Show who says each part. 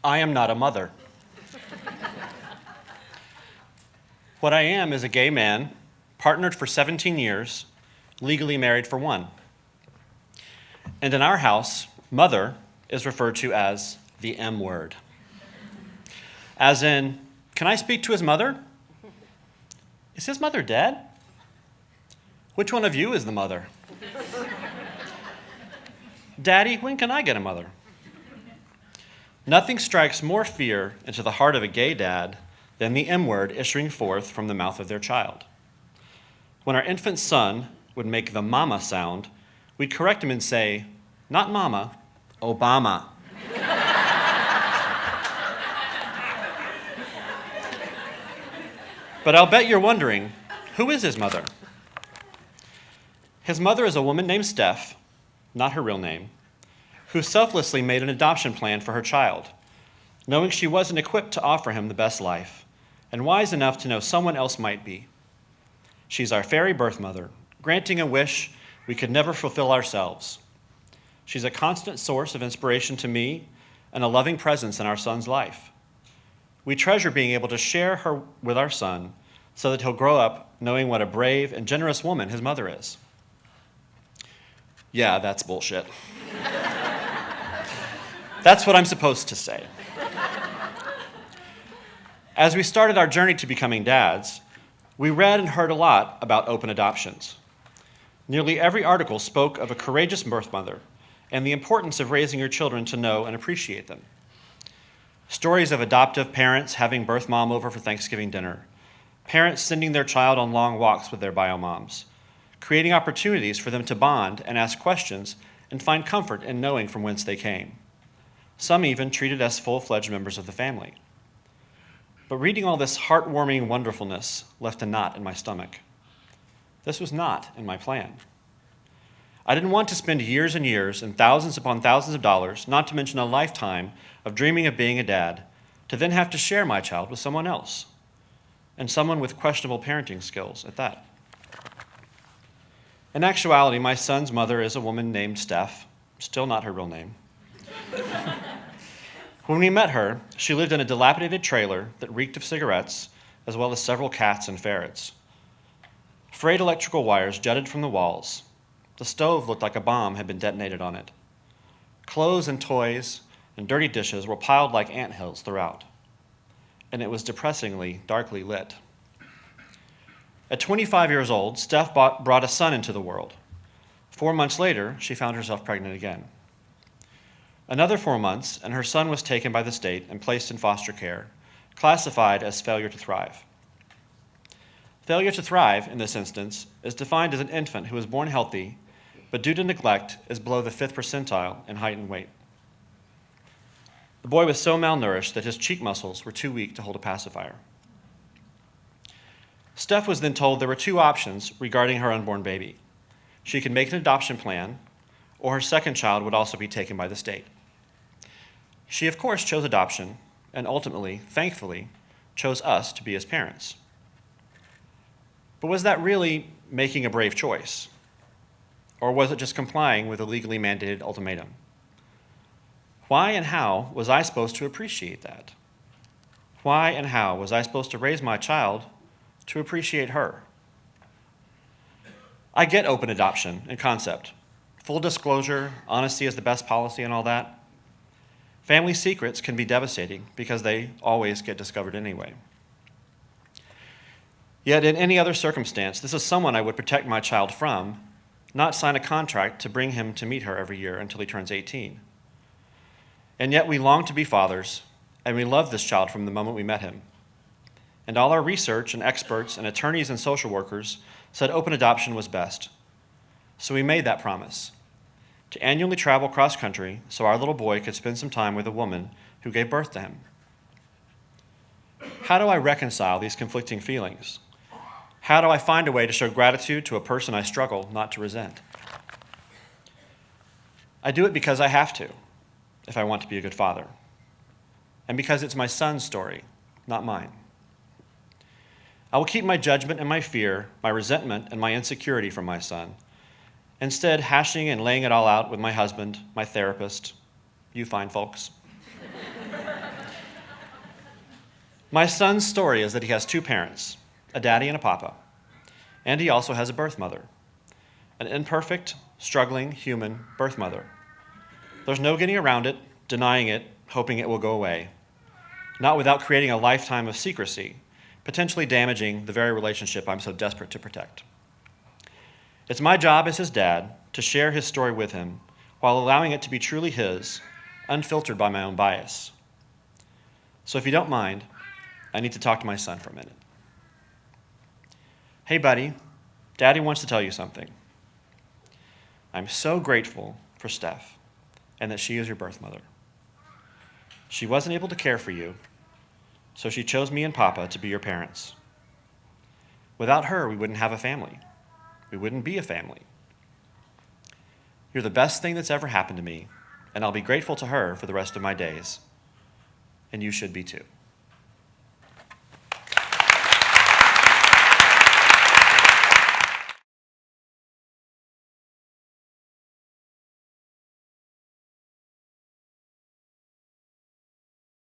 Speaker 1: I am not a mother. What I am is a gay man, partnered for 17 years, legally married for 1. And in our house, mother is referred to as the M word. As in, can I speak to his mother? Is his mother dead? Which one of you is the mother? Daddy, when can I get a mother? Nothing strikes more fear into the heart of a gay dad than the M word issuing forth from the mouth of their child. When our infant son would make the mama sound, we'd correct him and say, not mama, Obama. But I'll bet you're wondering, who is his mother? His mother is a woman named Steph, not her real name, who selflessly made an adoption plan for her child, knowing she wasn't equipped to offer him the best life, and wise enough to know someone else might be. She's our fairy birth mother, granting a wish we could never fulfill ourselves. She's a constant source of inspiration to me and a loving presence in our son's life. We treasure being able to share her with our son so that he'll grow up knowing what a brave and generous woman his mother is. Yeah, that's bullshit. That's what I'm supposed to say. As we started our journey to becoming dads, we read and heard a lot about open adoptions. Nearly every article spoke of a courageous birth mother and the importance of raising your children to know and appreciate them. Stories of adoptive parents having birth mom over for Thanksgiving dinner, parents sending their child on long walks with their bio moms, creating opportunities for them to bond and ask questions and find comfort in knowing from whence they came. Some even treated as full-fledged members of the family. But reading all this heartwarming wonderfulness left a knot in my stomach. This was not in my plan. I didn't want to spend years and years and thousands upon thousands of dollars, not to mention a lifetime of dreaming of being a dad, to then have to share my child with someone else, and someone with questionable parenting skills at that. In actuality, my son's mother is a woman named Steph, still not her real name. When we met her, she lived in a dilapidated trailer that reeked of cigarettes, as well as several cats and ferrets. Frayed electrical wires jutted from the walls. The stove looked like a bomb had been detonated on it. Clothes and toys and dirty dishes were piled like anthills throughout. And it was depressingly darkly lit. At 25 years old, Steph brought a son into the world. 4 months later, she found herself pregnant again. Another 4 months, and her son was taken by the state and placed in foster care, classified as failure to thrive. Failure to thrive, in this instance, is defined as an infant who is born healthy, but due to neglect is below the 5th percentile in height and weight. The boy was so malnourished that his cheek muscles were too weak to hold a pacifier. Steph was then told there were 2 options regarding her unborn baby. She could make an adoption plan, or her second child would also be taken by the state. She, of course, chose adoption, and ultimately, thankfully, chose us to be his parents. But was that really making a brave choice? Or was it just complying with a legally mandated ultimatum? Why and how was I supposed to appreciate that? Why and how was I supposed to raise my child to appreciate her? I get open adoption in concept. Full disclosure, honesty is the best policy and all that. Family secrets can be devastating because they always get discovered anyway. Yet in any other circumstance, this is someone I would protect my child from, not sign a contract to bring him to meet her every year until he turns 18. And yet we long to be fathers, and we love this child from the moment we met him. And all our research and experts and attorneys and social workers said open adoption was best. So we made that promise, to annually travel cross-country so our little boy could spend some time with a woman who gave birth to him. How do I reconcile these conflicting feelings? How do I find a way to show gratitude to a person I struggle not to resent? I do it because I have to, if I want to be a good father, and because it's my son's story, not mine. I will keep my judgment and my fear, my resentment and my insecurity from my son, instead hashing and laying it all out with my husband, my therapist, you fine folks. My son's story is that he has two parents, a daddy and a papa, and he also has a birth mother, an imperfect, struggling, human birth mother. There's no getting around it, denying it, hoping it will go away, not without creating a lifetime of secrecy, potentially damaging the very relationship I'm so desperate to protect. It's my job as his dad to share his story with him while allowing it to be truly his, unfiltered by my own bias. So if you don't mind, I need to talk to my son for a minute. Hey, buddy, Daddy wants to tell you something. I'm so grateful for Steph and that she is your birth mother. She wasn't able to care for you, so she chose me and Papa to be your parents. Without her, we wouldn't have a family. We wouldn't be a family. You're the best thing that's ever happened to me, and I'll be grateful to her for the rest of my days. And you should be too.